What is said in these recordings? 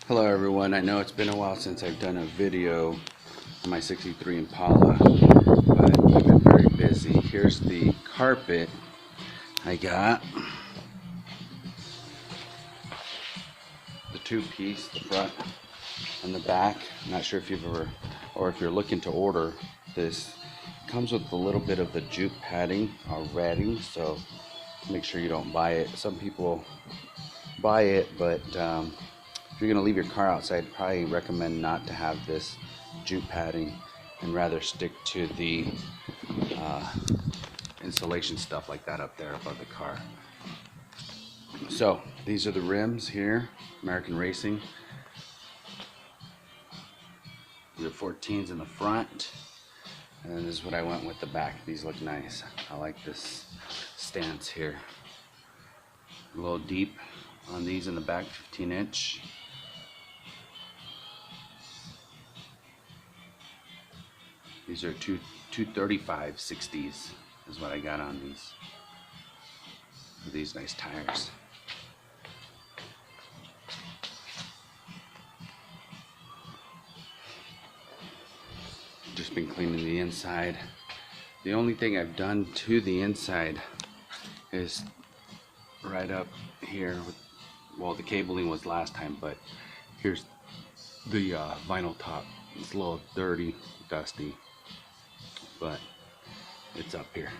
Hello everyone, I know it's been a while since I've done a video on my 63 Impala, but I've been very busy. Here's the carpet I got. The two-piece, the front and the back. I'm not sure if you've ever, or if you're looking to order this. It comes with a little bit of the jute padding already, so make sure you don't buy it. Some people buy it, but if you're going to leave your car outside, probably recommend not to have this jute padding and rather stick to the insulation stuff like that up there above the car. So these are the rims here, American Racing. The 14s in the front, and this is what I went with the back. These look nice. I like this stance here. A little deep on these in the back, 15-inch. These are 235 60s is what I got on these. These nice tires. Just been cleaning the inside. The only thing I've done to the inside is right up here with, well, the cabling was last time, but here's the vinyl top. It's a little dirty, dusty, but it's up here.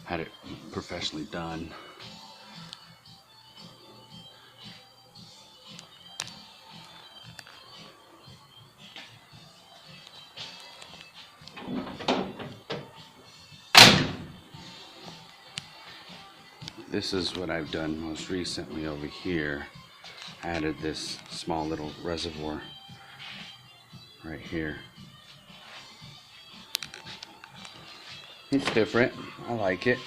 Had it professionally done. This is what I've done most recently over here. Added this small little reservoir right here. It's different. I like it.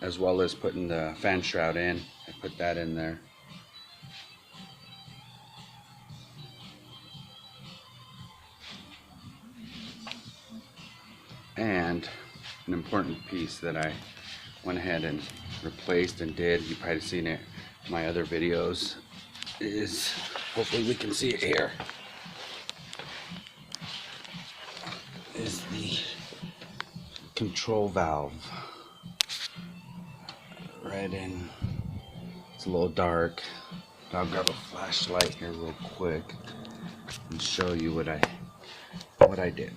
As well as putting the fan shroud in. I put that in there. And an important piece that I went ahead and replaced and did, you've probably seen it in my other videos, is, hopefully we can see it here, is the control valve. Right in, it's a little dark. I'll grab a flashlight here real quick and show you what I did.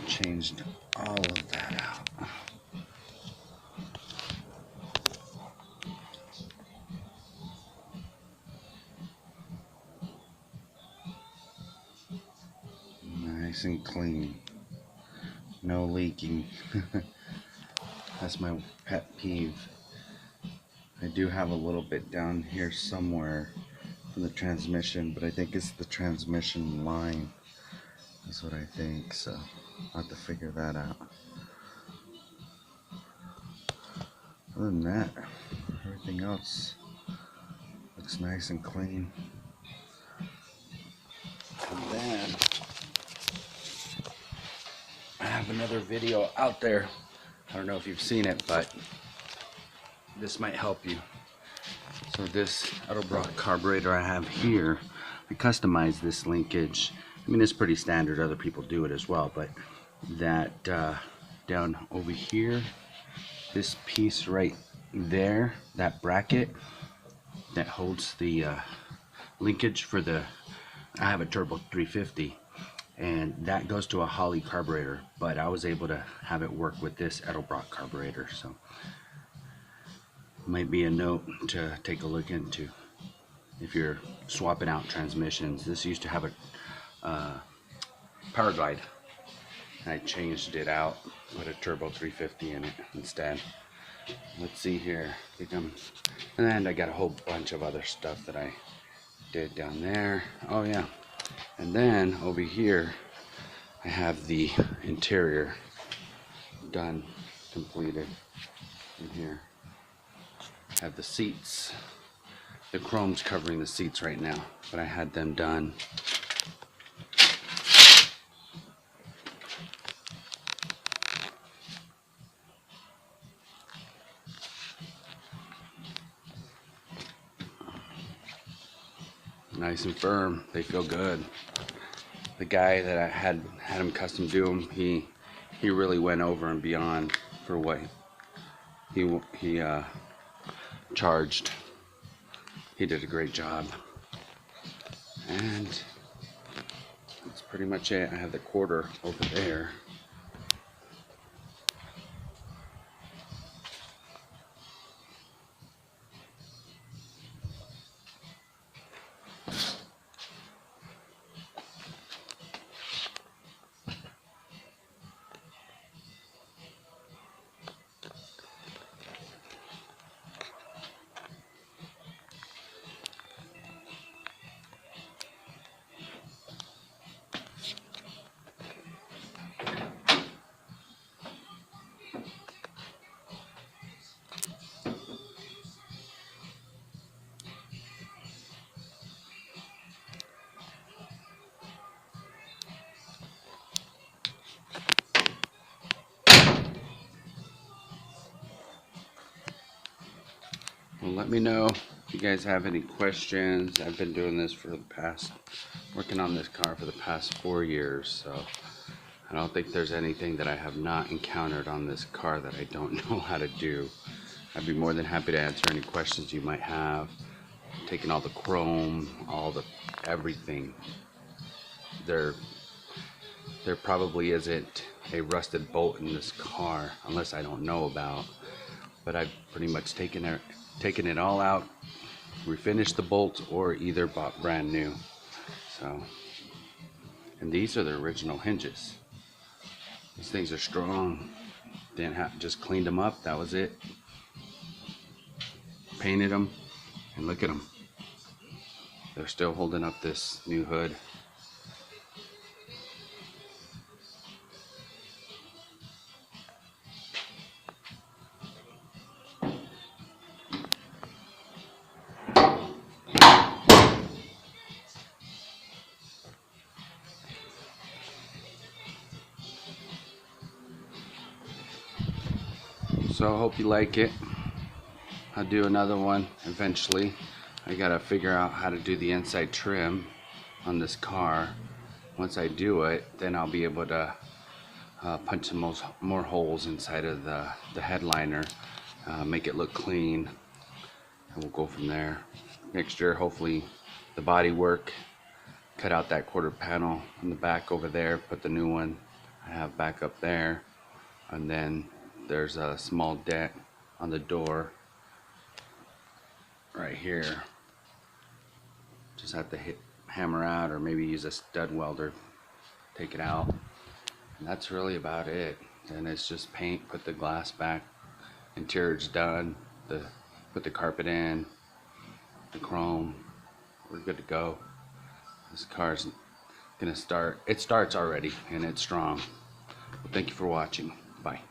Changed all of that out. Nice and clean. No leaking. That's my pet peeve. I do have a little bit down here somewhere from the transmission, but I think it's the transmission line. That's what I think, so I'll have to figure that out. Other than that, everything else looks nice and clean. And then I have another video out there. I don't know if you've seen it, but this might help you. So this Edelbrock carburetor I have here, I customized this linkage. I mean, it's pretty standard, other people do it as well, but that down over here, this piece right there, that bracket that holds the linkage for the, I have a Turbo 350, and that goes to a Holley carburetor, but I was able to have it work with this Edelbrock carburetor, so might be a note to take a look into if you're swapping out transmissions. This used to have a power glide. I changed it out, put a Turbo 350 in it instead. Let's see here. And I got a whole bunch of other stuff that I did down there. Oh yeah. And then over here, I have the interior done, completed in here. Have the seats The chrome's covering the seats right now, but I had them done. Nice and firm. They feel good. The guy that I had him custom do them, he really went over and beyond for what he charged. He did a great job. And that's pretty much it. I have the quarter over there. Well, let me know if you guys have any questions. I've been doing this for the past, working on this car for the past 4 years, so I don't think there's anything that I have not encountered on this car that I don't know how to do. I'd be more than happy to answer any questions you might have. Taking all the chrome, everything. There probably isn't a rusted bolt in this car, unless I don't know about. But I've pretty much taken it all out, refinished the bolts, or either bought brand new. So, and these are the original hinges. These things are strong. Just cleaned them up. That was it. Painted them, and look at them. They're still holding up this new hood. So I hope you like it. I'll do another one eventually. I gotta figure out how to do the inside trim on this car. Once I do it, then I'll be able to punch some more holes inside of the headliner, make it look clean, and we'll go from there. Next year, hopefully, the body work, cut out that quarter panel in the back over there, put the new one I have back up there, and then there's a small dent on the door right here. Just have to hammer out, or maybe use a stud welder, take it out, and that's really about it. Then it's just paint, put the glass back, interior's done, put the carpet in, the chrome, we're good to go. This car's gonna start. It starts already, and it's strong. Well, thank you for watching. Bye.